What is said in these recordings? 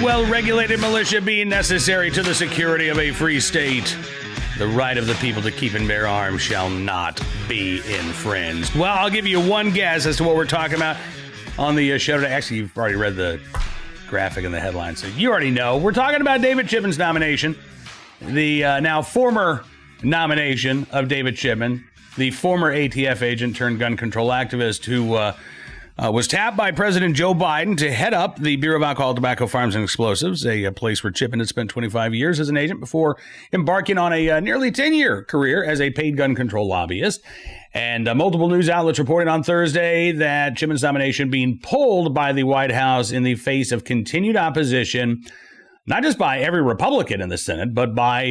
well-regulated militia being necessary to the security of a free state. The right of the people to keep and bear arms shall not be infringed. Well, I'll give you one guess as to what we're talking about on the show today. Actually, you've already read the graphic and the headline, so you already know. We're talking about David Chipman's nomination, the now former nomination of David Chipman, the former ATF agent turned gun control activist who was tapped by President Joe Biden to head up the Bureau of Alcohol, Tobacco, Firearms, and Explosives, a place where Chipman had spent 25 years as an agent before embarking on a nearly 10-year career as a paid gun control lobbyist. And multiple news outlets reported on Thursday that Chipman's nomination being pulled by the White House in the face of continued opposition, not just by every Republican in the Senate, but by,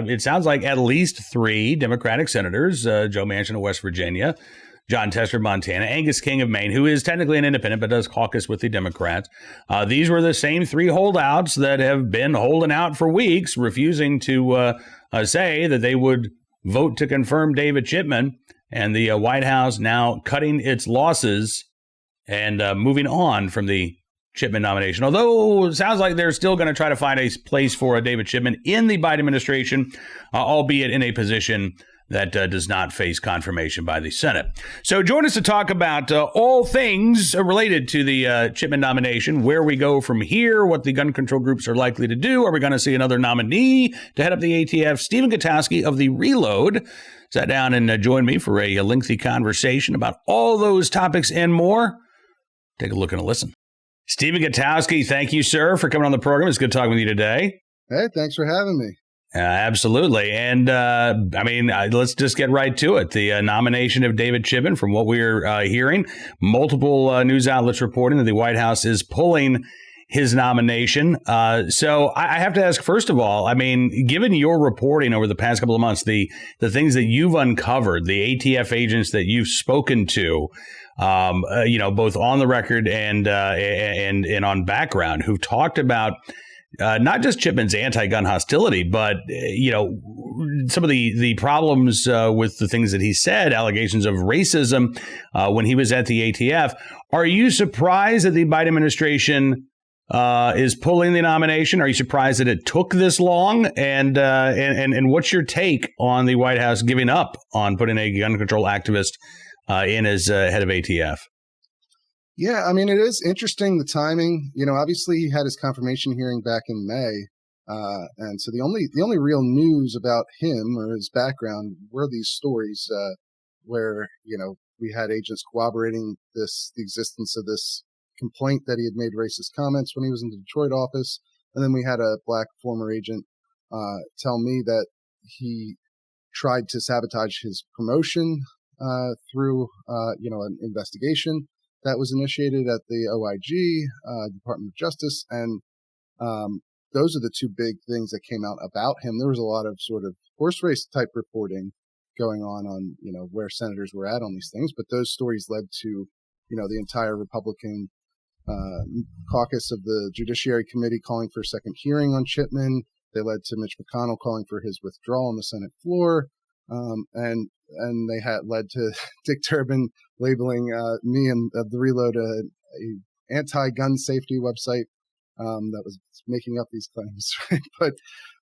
it sounds like, at least 3 Democratic senators, Joe Manchin of West Virginia, John Tester of Montana, Angus King of Maine, who is technically an independent but does caucus with the Democrats. These were the same 3 holdouts that have been holding out for weeks, refusing to say that they would vote to confirm David Chipman, and the White House now cutting its losses and moving on from the Chipman nomination. Although it sounds like they're still going to try to find a place for David Chipman in the Biden administration, albeit in a position that does not face confirmation by the Senate. So join us to talk about all things related to the Chipman nomination, where we go from here, what the gun control groups are likely to do. Are we going to see another nominee to head up the ATF? Stephen Gutowski of the Reload sat down and joined me for a lengthy conversation about all those topics and more. Take a look and a listen. Stephen Gutowski, thank you, sir, for coming on the program. It's good talking with you today. Hey, thanks for having me. Absolutely. And let's just get right to it. The nomination of David Chipman, from what we're hearing, multiple news outlets reporting that the White House is pulling his nomination. So I have to ask, first of all, I mean, given your reporting over the past couple of months, the things that you've uncovered, the ATF agents that you've spoken to, both on the record and on background, who've talked about not just Chipman's anti-gun hostility, but, some of the problems with the things that he said, allegations of racism when he was at the ATF. Are you surprised that the Biden administration is pulling the nomination? Are you surprised that it took this long? And what's your take on the White House giving up on putting a gun control activist in as head of ATF? Yeah, I mean, it is interesting, the timing. Obviously he had his confirmation hearing back in May. And so the only real news about him or his background were these stories where, we had agents corroborating the existence of this complaint that he had made racist comments when he was in the Detroit office. And then we had a black former agent tell me that he tried to sabotage his promotion through, an investigation that was initiated at the OIG, Department of Justice. And those are the 2 big things that came out about him. There was a lot of sort of horse race type reporting going on, where senators were at on these things. But those stories led to, the entire Republican caucus of the Judiciary Committee calling for a second hearing on Chipman. They led to Mitch McConnell calling for his withdrawal on the Senate floor. And they had led to Dick Durbin labeling me and the Reload a anti-gun safety website that was making up these claims. Right?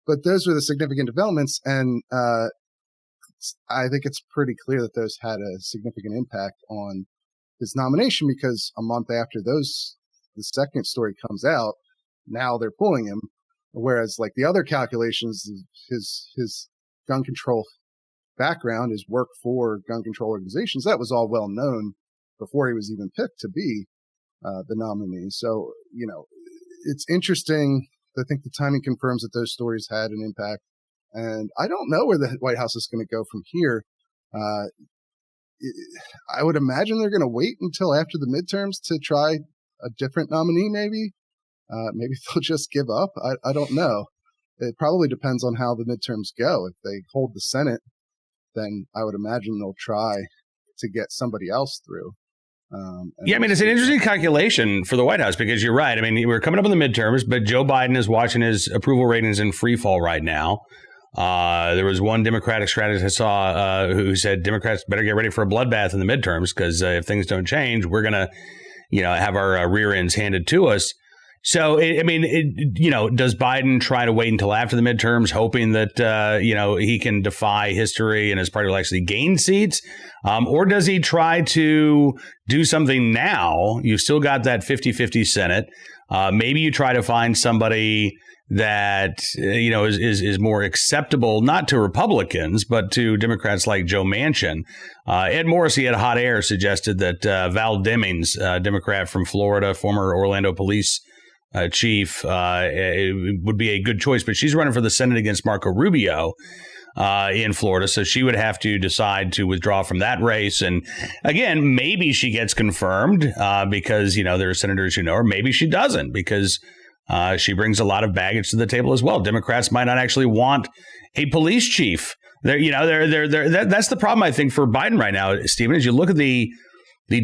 But those were the significant developments, and I think it's pretty clear that those had a significant impact on his nomination, because a month after the second story comes out, now they're pulling him. Whereas like the other calculations, his gun control background, his work for gun control organizations, that was all well known before he was even picked to be the nominee. So, it's interesting. I think the timing confirms that those stories had an impact. And I don't know where the White House is going to go from here. I would imagine they're going to wait until after the midterms to try a different nominee, maybe. Maybe they'll just give up. I don't know. It probably depends on how the midterms go. If they hold the Senate, then I would imagine they'll try to get somebody else through. It's an interesting calculation for the White House, because you're right. I mean, we're coming up on the midterms, but Joe Biden is watching his approval ratings in free fall right now. There was one Democratic strategist I saw who said Democrats better get ready for a bloodbath in the midterms, because if things don't change, we're going to, have our rear ends handed to us. So, does Biden try to wait until after the midterms, hoping that, he can defy history and his party will actually gain seats? Or does he try to do something now? You've still got that 50-50 Senate. Maybe you try to find somebody that, is more acceptable, not to Republicans, but to Democrats like Joe Manchin. Ed Morrissey at Hot Air suggested that Val Demings, Democrat from Florida, former Orlando police chief, would be a good choice, but she's running for the Senate against Marco Rubio in Florida, so she would have to decide to withdraw from that race. And again, maybe she gets confirmed because there are senators who know her. Maybe she doesn't because she brings a lot of baggage to the table as well. Democrats might not actually want a police chief. That's the problem I think for Biden right now, Stephen. As you look at the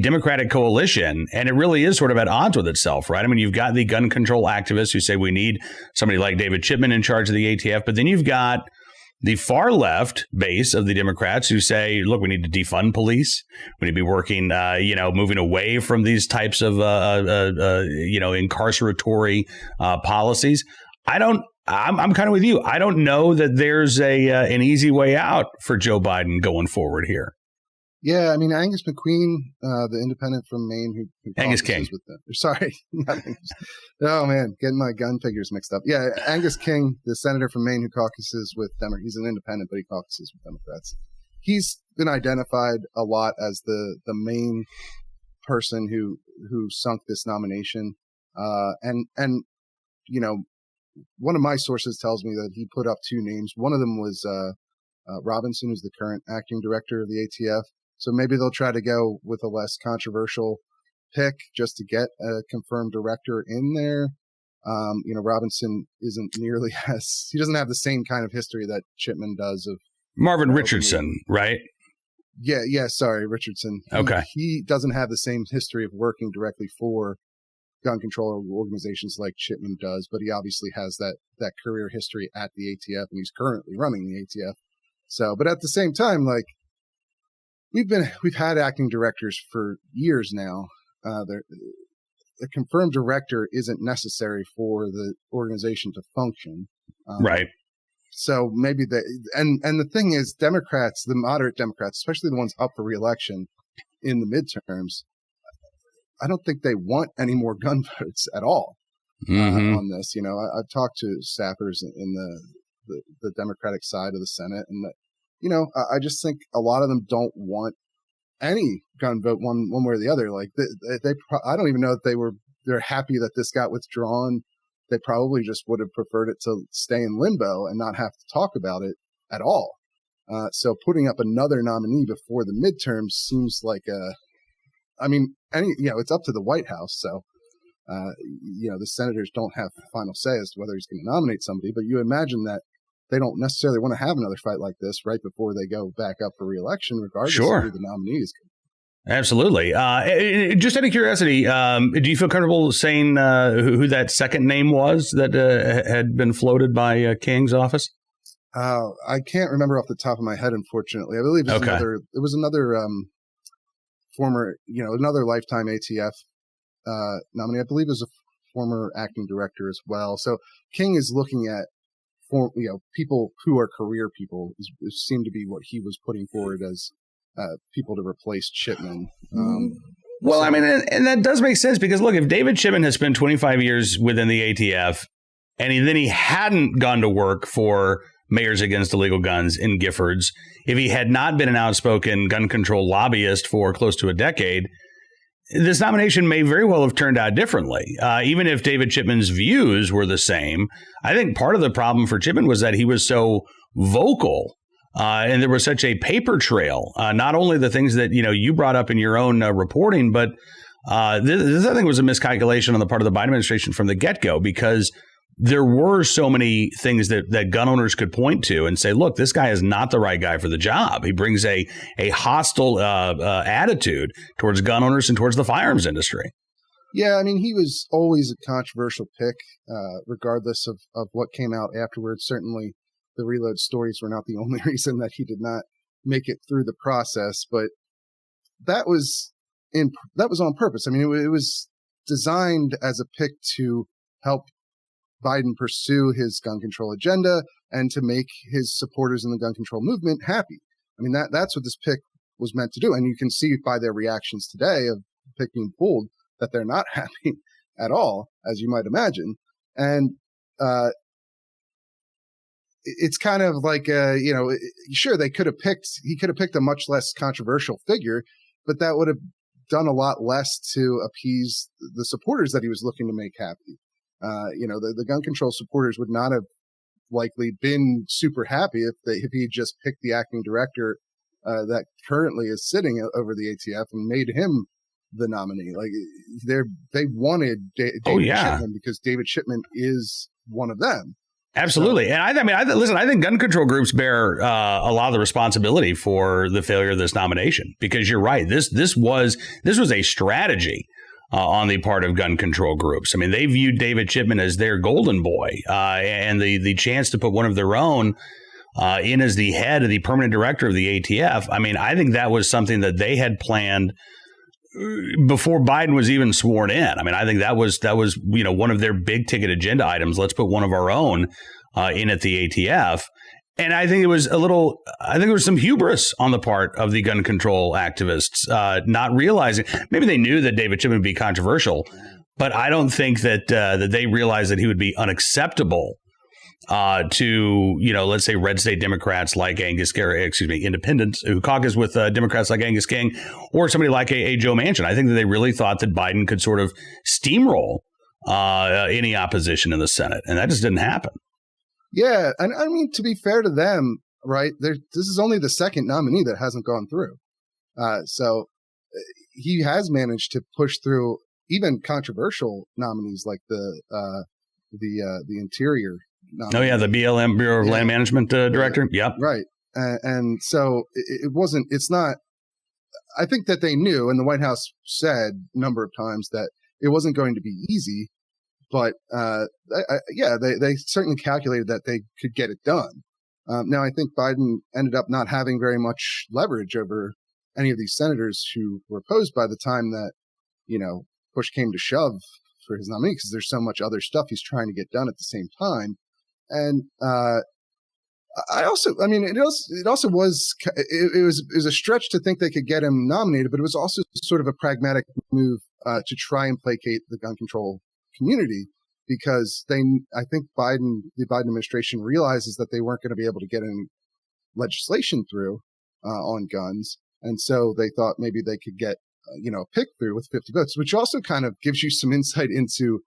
Democratic coalition, and it really is sort of at odds with itself, right? I mean, you've got the gun control activists who say we need somebody like David Chipman in charge of the ATF, but then you've got the far left base of the Democrats who say, look, we need to defund police. We need to be working, moving away from these types of, incarceratory policies. I'm kind of with you. I don't know that there's an easy way out for Joe Biden going forward here. Yeah, I mean, Angus McQueen, the independent from Maine who Angus King. With them. Sorry. Oh, man, getting my gun figures mixed up. Yeah, Angus King, the senator from Maine who caucuses with Democrats. He's an independent, but he caucuses with Democrats. He's been identified a lot as the main person who sunk this nomination. And one of my sources tells me that he put up two names. One of them was Robinson, who's the current acting director of the ATF. So maybe they'll try to go with a less controversial pick just to get a confirmed director in there. Robinson isn't nearly he doesn't have the same kind of history that Chipman does of Marvin Richardson, right? Yeah. Sorry, Richardson. Okay. He doesn't have the same history of working directly for gun control organizations like Chipman does, but he obviously has that career history at the ATF, and he's currently running the ATF. So, but at the same time, like, we've had acting directors for years now. The confirmed director isn't necessary for the organization to function. Right. So maybe and the thing is, Democrats, the moderate Democrats, especially the ones up for re-election in the midterms, I don't think they want any more gun votes at all on this. I've talked to staffers in the Democratic side of the Senate, and I just think a lot of them don't want any gun vote one way or the other. Like I don't even know if they're happy that this got withdrawn. They probably just would have preferred it to stay in limbo and not have to talk about it at all. So putting up another nominee before the midterms seems like it's up to the White House. So, the senators don't have final say as to whether he's going to nominate somebody, but you imagine that they don't necessarily want to have another fight like this right before they go back up for re-election, regardless of who the nominee is. Absolutely. Just out of curiosity, do you feel comfortable saying who that second name was that had been floated by King's office? I can't remember off the top of my head, unfortunately. I believe it was another former, another lifetime ATF nominee. I believe it was a former acting director as well. So King is looking at people who are career people seem to be what he was putting forward as people to replace Chipman. Well, I mean, and that does make sense because look, if David Chipman has spent 25 years within the ATF and then he hadn't gone to work for Mayors Against Illegal Guns in Giffords, if he had not been an outspoken gun control lobbyist for close to a decade, this nomination may very well have turned out differently. Even if David Chipman's views were the same, I think part of the problem for Chipman was that he was so vocal and there was such a paper trail. Not only the things that you brought up in your own reporting, but this I think was a miscalculation on the part of the Biden administration from the get-go, because there were so many things that gun owners could point to and say, look, this guy is not the right guy for the job. He brings a hostile attitude towards gun owners and towards the firearms industry. Yeah, I mean, he was always a controversial pick, regardless of what came out afterwards. Certainly, the Reload stories were not the only reason that he did not make it through the process, but that was on purpose. I mean, it was designed as a pick to help Biden pursue his gun control agenda and to make his supporters in the gun control movement happy. I mean, that's what this pick was meant to do. And you can see by their reactions today of the pick being pulled that they're not happy at all, as you might imagine. And it's kind of like, sure, he could have picked a much less controversial figure, but that would have done a lot less to appease the supporters that he was looking to make happy. The gun control supporters would not have likely been super happy if he had just picked the acting director that currently is sitting over the ATF and made him the nominee. Like they wanted David Chipman because David Chipman is one of them. Absolutely. And I think gun control groups bear a lot of the responsibility for the failure of this nomination, because you're right. This was a strategy on the part of gun control groups. I mean, they viewed David Chipman as their golden boy, and the chance to put one of their own in as the head of the permanent director of the ATF. I mean, I think that was something that they had planned before Biden was even sworn in. I mean, I think that was one of their big ticket agenda items. Let's put one of our own in at the ATF. And I think there was some hubris on the part of the gun control activists, not realizing, maybe they knew that David Chipman would be controversial, but I don't think that they realized that he would be unacceptable to, let's say red state Democrats like independents who caucus with Democrats like Angus King, or somebody like a Joe Manchin. I think that they really thought that Biden could sort of steamroll any opposition in the Senate, and that just didn't happen. Yeah, and I mean, to be fair to them, right, this is only the second nominee that hasn't gone through. So he has managed to push through even controversial nominees like the Interior nominee. Oh, yeah, the BLM, Bureau of Land Management Director. Yep. Right. And so it's not, I think that they knew, and the White House said a number of times that it wasn't going to be easy. But they certainly calculated that they could get it done. Now, I think Biden ended up not having very much leverage over any of these senators who were opposed by the time that, push came to shove for his nominee, because there's so much other stuff he's trying to get done at the same time. And it was a stretch to think they could get him nominated, but it was also sort of a pragmatic move to try and placate the gun control community, because I think the Biden administration realizes that they weren't going to be able to get any legislation through on guns. And so they thought maybe they could get, a pick through with 50 votes, which also kind of gives you some insight into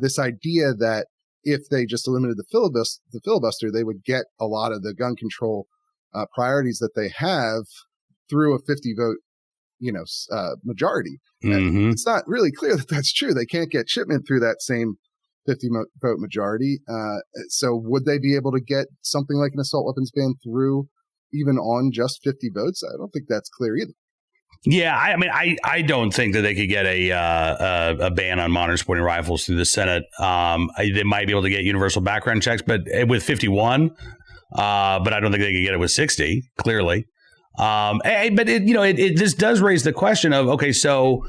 this idea that if they just eliminated the filibuster, they would get a lot of the gun control priorities that they have through a 50 vote majority. Mm-hmm. It's not really clear that that's true. They can't get Chipman through that same 50 vote majority. So would they be able to get something like an assault weapons ban through even on just 50 votes? I don't think that's clear either. Yeah, I don't think that they could get a ban on modern sporting rifles through the Senate. They might be able to get universal background checks, but with 51, but I don't think they could get it with 60, clearly. But this does raise the question of, okay, so,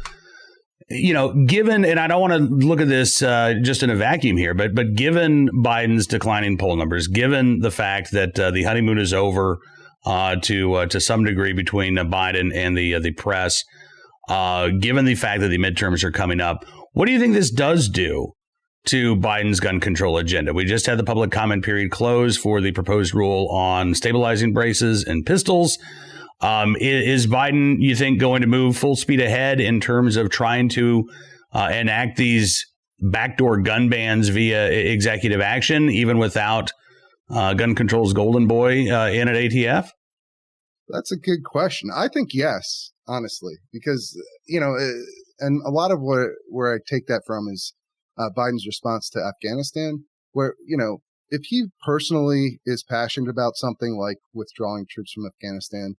given, and I don't want to look at this just in a vacuum here, but given Biden's declining poll numbers, given the fact that the honeymoon is over to some degree between Biden and the press, given the fact that the midterms are coming up, what do you think this does do to Biden's gun control agenda? We just had the public comment period close for the proposed rule on stabilizing braces and pistols. Is Biden, you think, going to move full speed ahead in terms of trying to enact these backdoor gun bans via executive action, even without gun control's golden boy in at ATF? That's a good question. I think yes, honestly, because, and a lot of where I take that from is Biden's response to Afghanistan, where, if he personally is passionate about something like withdrawing troops from Afghanistan,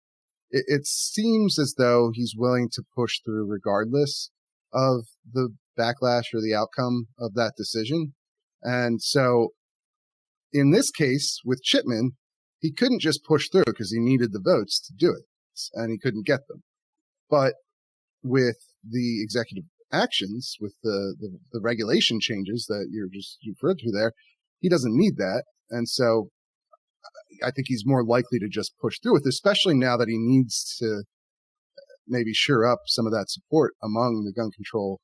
it seems as though he's willing to push through regardless of the backlash or the outcome of that decision. And so in this case with Chipman, he couldn't just push through because he needed the votes to do it, and he couldn't get them. But with the executive actions with the regulation changes that you've read through there. He doesn't need that. And so I think he's more likely to just push through with, especially now that he needs to maybe shore up some of that support among the gun control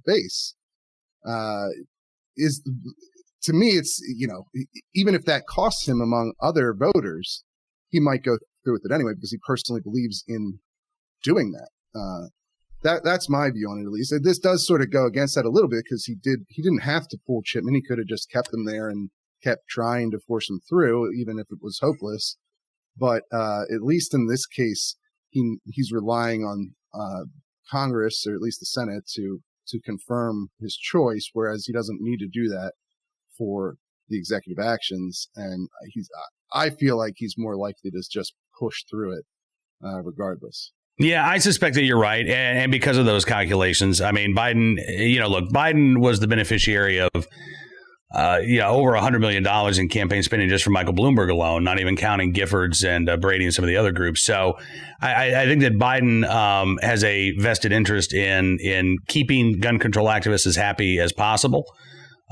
base. Is to me, it's, even if that costs him among other voters, he might go through with it anyway because he personally believes in doing that. That's my view on it, at least. This does sort of go against that a little bit because he didn't have to pull Chipman. He could have just kept him there and kept trying to force him through, even if it was hopeless. But at least in this case, he's relying on Congress, or at least the Senate, to confirm his choice, whereas he doesn't need to do that for the executive actions. And I feel like he's more likely to just push through it regardless. Yeah, I suspect that you're right. And because of those calculations, I mean, Biden, Biden was the beneficiary of, over $100 million in campaign spending just from Michael Bloomberg alone, not even counting Giffords and Brady and some of the other groups. So I think that Biden has a vested interest in keeping gun control activists as happy as possible.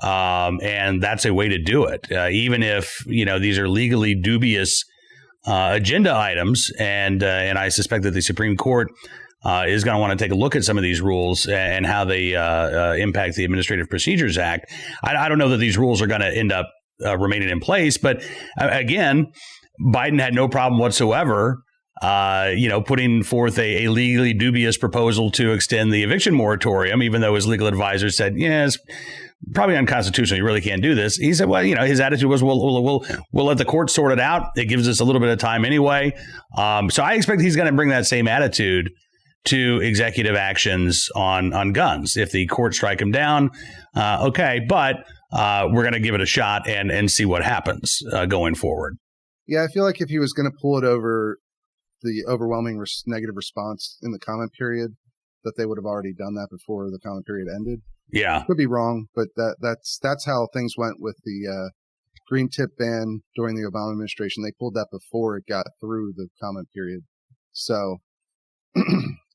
And that's a way to do it, even if, these are legally dubious agenda items, and I suspect that the Supreme Court is going to want to take a look at some of these rules and how they impact the Administrative Procedures Act. I don't know that these rules are going to end up remaining in place, but again, Biden had no problem whatsoever, putting forth a legally dubious proposal to extend the eviction moratorium, even though his legal advisor said, it's probably unconstitutional. You really can't do this. He said, well, his attitude was, we'll let the court sort it out. It gives us a little bit of time anyway. So I expect he's going to bring that same attitude to executive actions on guns. If the court strike him down, okay, but we're going to give it a shot and see what happens going forward. Yeah, I feel like if he was going to pull it over the overwhelming negative response in the comment period, that they would have already done that before the comment period ended. Yeah, could be wrong, but that's how things went with the green tip ban during the Obama administration. They pulled that before it got through the comment period. So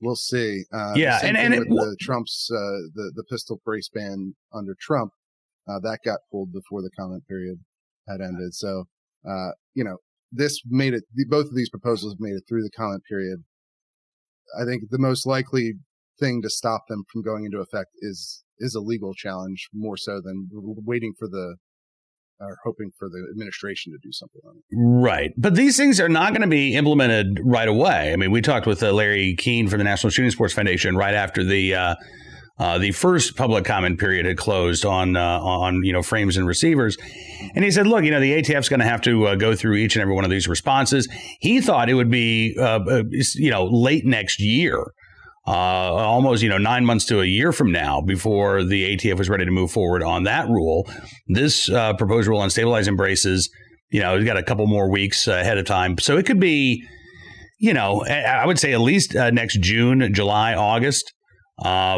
we'll see. Yeah, and with the Trump's the pistol brace ban under Trump, that got pulled before the comment period had ended. So this made it. Both of these proposals made it through the comment period. I think the most likely thing to stop them from going into effect is a legal challenge, more so than waiting for or hoping for the administration to do something on it. Right. But these things are not going to be implemented right away. I mean, we talked with Larry Keene from the National Shooting Sports Foundation right after the first public comment period had closed on frames and receivers. And he said, look, the ATF's going to have to go through each and every one of these responses. He thought it would be, late next year. Almost 9 months to a year from now before the ATF was ready to move forward on that rule. This proposed rule on stabilizing braces, we've got a couple more weeks ahead of time. So it could be, I would say at least next June, July, August,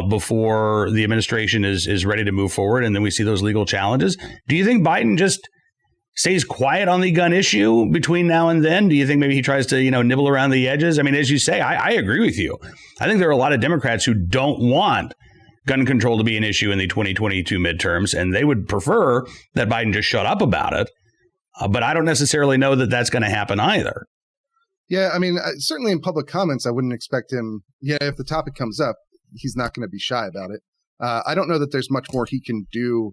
before the administration is ready to move forward. And then we see those legal challenges. Do you think Biden just stays quiet on the gun issue between now and then? Do you think maybe he tries to, nibble around the edges? I mean, as you say, I agree with you. I think there are a lot of Democrats who don't want gun control to be an issue in the 2022 midterms, and they would prefer that Biden just shut up about it. But I don't necessarily know that that's going to happen either. Yeah, I mean, certainly in public comments, I wouldn't expect him. Yeah, if the topic comes up, he's not going to be shy about it. I don't know that there's much more he can do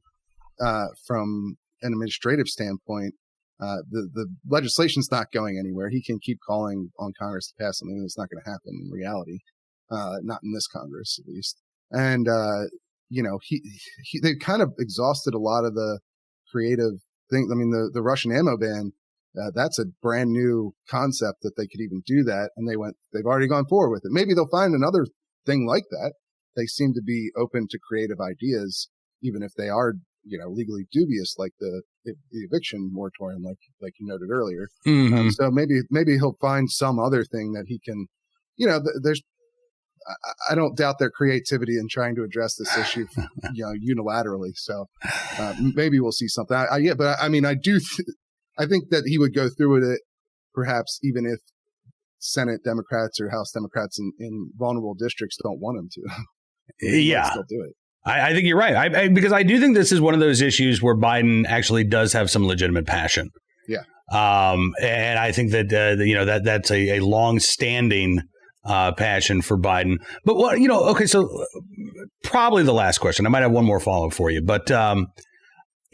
from an administrative standpoint. The legislation's not going anywhere. He can keep calling on Congress to pass something that's not going to happen in reality, not in this Congress at least. And they kind of exhausted a lot of the creative things. I mean, the Russian ammo ban, that's a brand new concept that they could even do that, and they've already gone forward with it. Maybe they'll find another thing like that. They seem to be open to creative ideas, even if they are legally dubious, like the eviction moratorium, like you noted earlier. Mm-hmm. So maybe he'll find some other thing that he can, I don't doubt their creativity in trying to address this issue, unilaterally. So maybe we'll see something. But I mean, I think that he would go through with it, perhaps even if Senate Democrats or House Democrats in vulnerable districts don't want him to. He might still do it. I think you're right. Because I do think this is one of those issues where Biden actually does have some legitimate passion. Yeah. And I think that that's a long-standing passion for Biden. But what okay, so probably the last question. I might have one more follow-up for you, but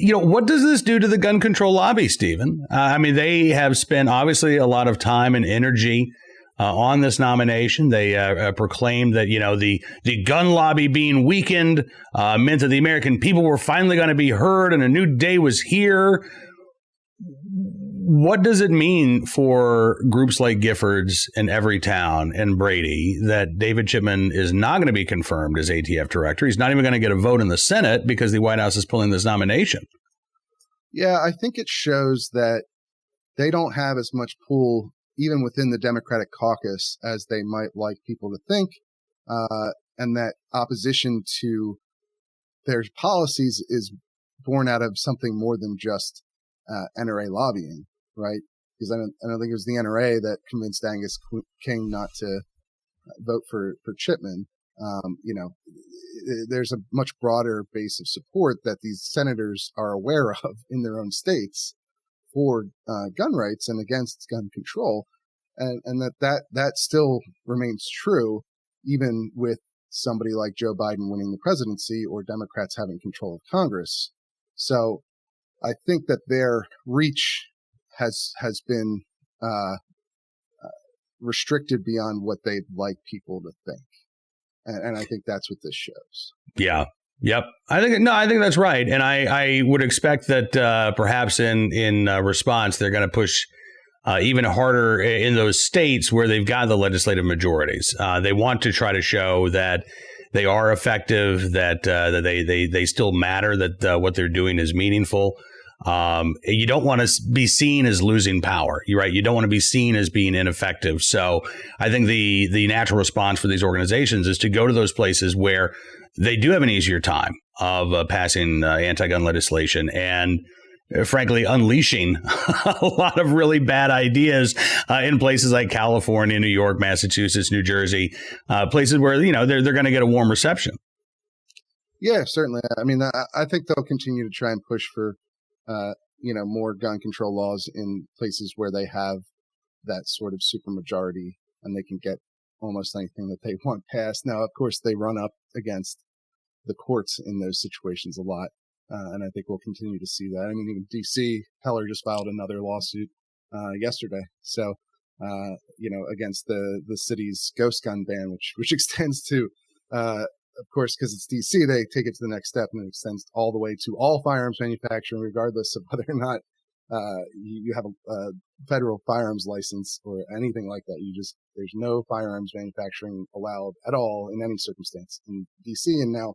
what does this do to the gun control lobby, Stephen? I mean, they have spent obviously a lot of time and energy on this nomination. They proclaimed that the gun lobby being weakened meant that the American people were finally going to be heard, and a new day was here. What does it mean for groups like Giffords and Everytown and Brady that David Chipman is not going to be confirmed as ATF director? He's not even going to get a vote in the Senate because the White House is pulling this nomination. Yeah, I think it shows that they don't have as much pull even within the Democratic caucus as they might like people to think, and that opposition to their policies is born out of something more than just NRA lobbying. Right? Because I don't think it was the NRA that convinced Angus King not to vote for Chipman. There's a much broader base of support that these senators are aware of in their own states for gun rights and against gun control, and that still remains true even with somebody like Joe Biden winning the presidency or Democrats having control of Congress. So I think that their reach has been restricted beyond what they'd like people to think, and I think that's what this shows. Yeah. Yep. I think that's right, and I would expect that perhaps in response they're going to push even harder in those states where they've got the legislative majorities. They want to try to show that they are effective, that they still matter, that what they're doing is meaningful. You don't want to be seen as losing power. You're right. You don't want to be seen as being ineffective. So I think the natural response for these organizations is to go to those places where they do have an easier time of passing anti-gun legislation and, frankly, unleashing a lot of really bad ideas in places like California, New York, Massachusetts, New Jersey, places where, they're going to get a warm reception. Yeah, certainly. I mean, I think they'll continue to try and push for more gun control laws in places where they have that sort of supermajority and they can get almost anything that they want passed. Now, of course, they run up against the courts in those situations a lot. And I think we'll continue to see that. I mean, even D.C., Heller just filed another lawsuit yesterday. So, against the city's ghost gun ban, which extends to of course, because it's D.C., they take it to the next step and it extends all the way to all firearms manufacturing, regardless of whether or not you have a federal firearms license or anything like that. There's no firearms manufacturing allowed at all in any circumstance in D.C. And now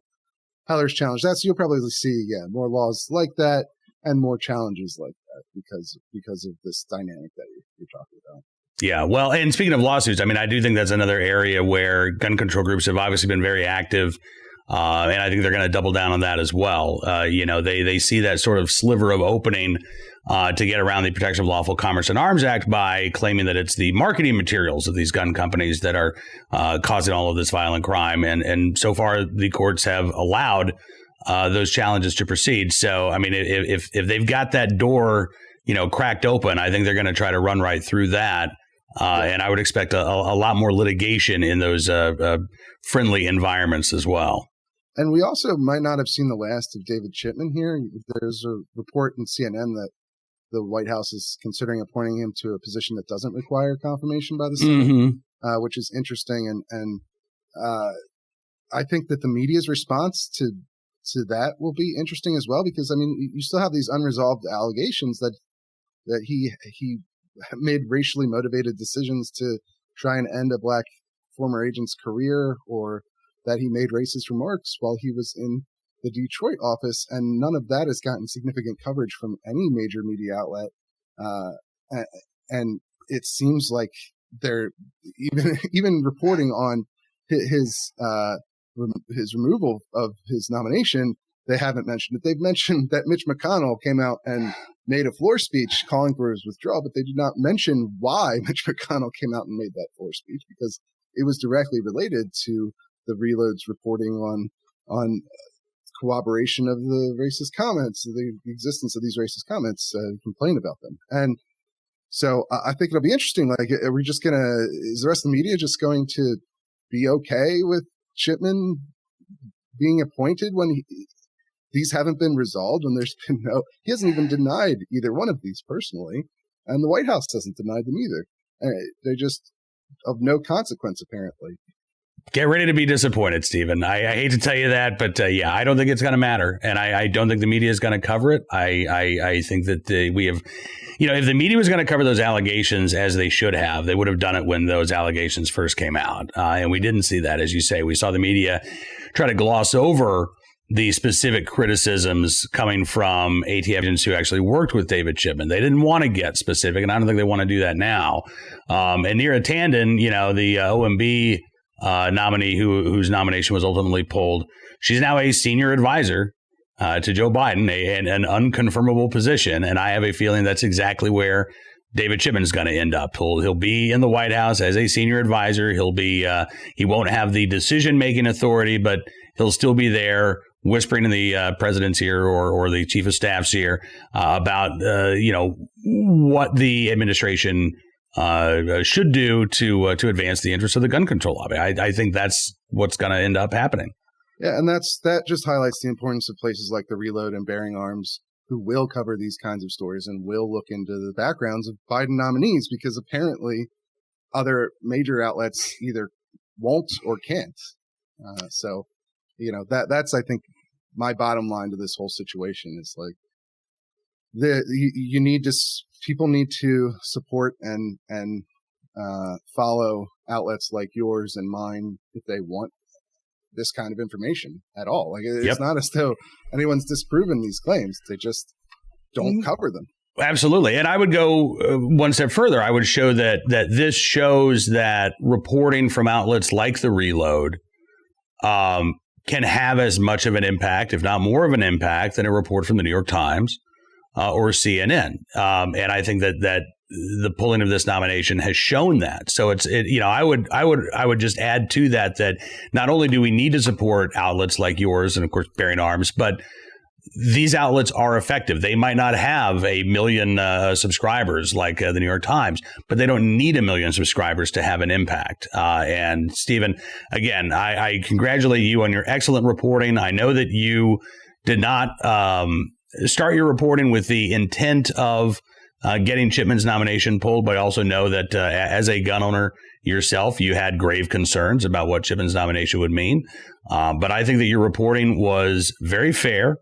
Heller's challenged that. So you'll probably see, more laws like that and more challenges like that because of this dynamic that you're talking about. Yeah, well, and speaking of lawsuits, I mean, I do think that's another area where gun control groups have obviously been very active, and I think they're going to double down on that as well. They see that sort of sliver of opening to get around the Protection of Lawful Commerce and Arms Act by claiming that it's the marketing materials of these gun companies that are causing all of this violent crime. And so far, the courts have allowed those challenges to proceed. So, I mean, if they've got that door, cracked open, I think they're going to try to run right through that. And I would expect a lot more litigation in those friendly environments as well. And we also might not have seen the last of David Chipman here. There's a report in CNN that the White House is considering appointing him to a position that doesn't require confirmation by the Senate, which is interesting. And I think that the media's response to that will be interesting as well, because, I mean, you still have these unresolved allegations that he made racially motivated decisions to try and end a black former agent's career, or that he made racist remarks while he was in the Detroit office. And none of that has gotten significant coverage from any major media outlet. And it seems like they're even reporting on his removal of his nomination. They haven't mentioned it. They've mentioned that Mitch McConnell came out and made a floor speech calling for his withdrawal, but they did not mention why Mitch McConnell came out and made that floor speech, because it was directly related to the Reload's reporting on corroboration of the racist comments, the existence of these racist comments, complain about them. And so I think it'll be interesting. Like, is the rest of the media just going to be okay with Chipman being appointed when these haven't been resolved, when there's been he hasn't even denied either one of these personally, and the White House hasn't denied them either. They're just of no consequence, apparently. Get ready to be disappointed, Stephen. I hate to tell you that, but I don't think it's going to matter. And I don't think the media is going to cover it. I think that we have, if the media was going to cover those allegations as they should have, they would have done it when those allegations first came out. And we didn't see that, as you say. We saw the media try to gloss over the specific criticisms coming from ATF agents who actually worked with David Chipman. They didn't want to get specific, and I don't think they want to do that now. And Neera Tanden, the OMB nominee whose nomination was ultimately pulled, she's now a senior advisor to Joe Biden, an unconfirmable position. And I have a feeling that's exactly where David Chipman's going to end up. He'll be in the White House as a senior advisor. He won't have the decision-making authority, but he'll still be there whispering in the president's ear or the chief of staff's ear about, what the administration should do to advance the interests of the gun control lobby. I think that's what's going to end up happening. Yeah, and that just highlights the importance of places like the Reload and Bearing Arms, who will cover these kinds of stories and will look into the backgrounds of Biden nominees, because apparently other major outlets either won't or can't. So that's, I think, my bottom line to this whole situation is like people need to support and follow outlets like yours and mine if they want this kind of information at all. Like, it's not as though anyone's disproven these claims. They just don't cover them. Absolutely. And I would go one step further. I would show that this shows that reporting from outlets like the Reload can have as much of an impact, if not more of an impact, than a report from the New York Times or CNN. And I think that the pulling of this nomination has shown that. So I would just add to that not only do we need to support outlets like yours and of course Bearing Arms, but these outlets are effective. They might not have 1 million subscribers like the New York Times, but they don't need 1 million subscribers to have an impact. And Stephen, again, I congratulate you on your excellent reporting. I know that you did not start your reporting with the intent of getting Chipman's nomination pulled, but I also know that as a gun owner yourself, you had grave concerns about what Chipman's nomination would mean. But I think that your reporting was very fair.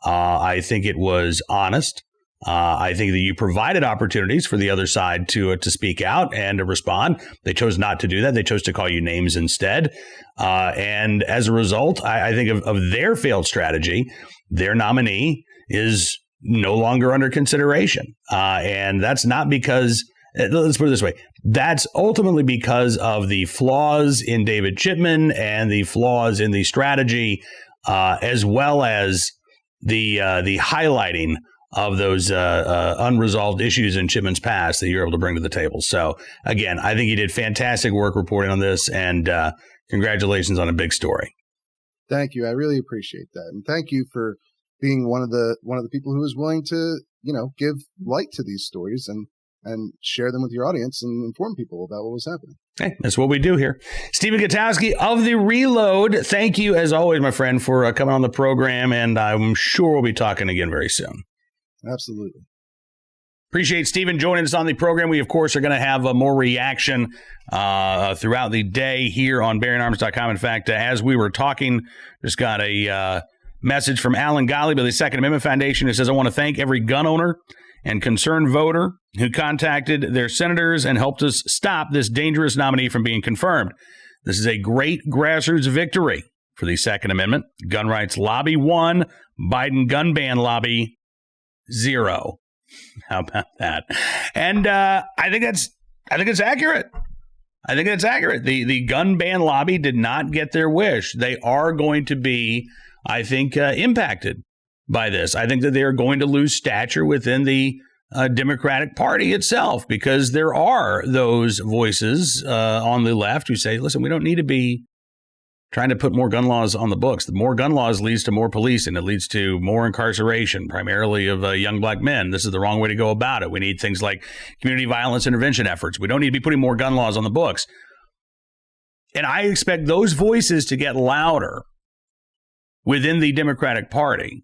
I think it was honest. I think that you provided opportunities for the other side to speak out and to respond. They chose not to do that. They chose to call you names instead. And as a result, I think of their failed strategy, their nominee is no longer under consideration. And that's not because, let's put it this way, that's ultimately because of the flaws in David Chipman and the flaws in the strategy, as well as the highlighting of those unresolved issues in Chipman's past that you're able to bring to the table. So again, I think you did fantastic work reporting on this, and congratulations on a big story. Thank you. I really appreciate that. And thank you for being one of the people who was willing to, give light to these stories and share them with your audience and inform people about what was happening. Hey, that's what we do here. Stephen Gutowski of the Reload. Thank you, as always, my friend, for coming on the program, and I'm sure we'll be talking again very soon. Absolutely. Appreciate Stephen joining us on the program. We, of course, are going to have more reaction throughout the day here on BearingArms.com. In fact, as we were talking, just got a message from Alan Gottlieb of the Second Amendment Foundation who says, I want to thank every gun owner and concerned voter who contacted their senators and helped us stop this dangerous nominee from being confirmed. This is a great grassroots victory for the Second Amendment. Gun rights lobby 1, Biden gun ban lobby 0. How about that? And I think it's accurate. I think that's accurate. The gun ban lobby did not get their wish. They are going to be, I think, impacted by this. I think that they are going to lose stature within the Democratic Party itself, because there are those voices on the left who say, listen, we don't need to be trying to put more gun laws on the books. The more gun laws leads to more policing. It leads to more incarceration, primarily of young black men. This is the wrong way to go about it. We need things like community violence intervention efforts. We don't need to be putting more gun laws on the books. And I expect those voices to get louder within the Democratic Party.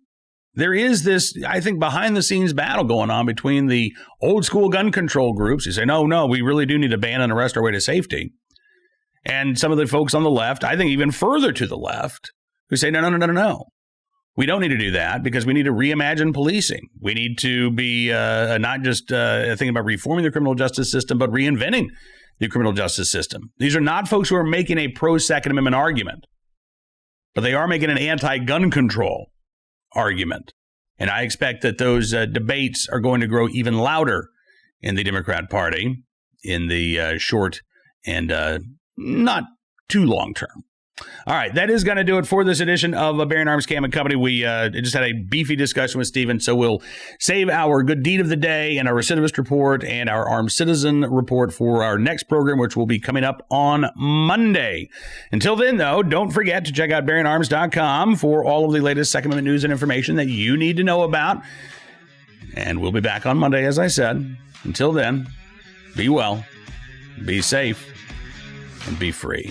There is this, I think, behind-the-scenes battle going on between the old-school gun control groups who say, no, we really do need to ban and arrest our way to safety. And some of the folks on the left, I think even further to the left, who say, no. We don't need to do that because we need to reimagine policing. We need to be not just thinking about reforming the criminal justice system, but reinventing the criminal justice system. These are not folks who are making a pro-Second Amendment argument, but they are making an anti-gun control argument. And I expect that those debates are going to grow even louder in the Democrat Party in the short and not too long term. All right, that is going to do it for this edition of Bearing Arms Cam and Company. We just had a beefy discussion with Stephen, so we'll save our good deed of the day and our recidivist report and our armed citizen report for our next program, which will be coming up on Monday. Until then, though, don't forget to check out bearingarms.com for all of the latest Second Amendment news and information that you need to know about. And we'll be back on Monday, as I said. Until then, be well, be safe, and be free.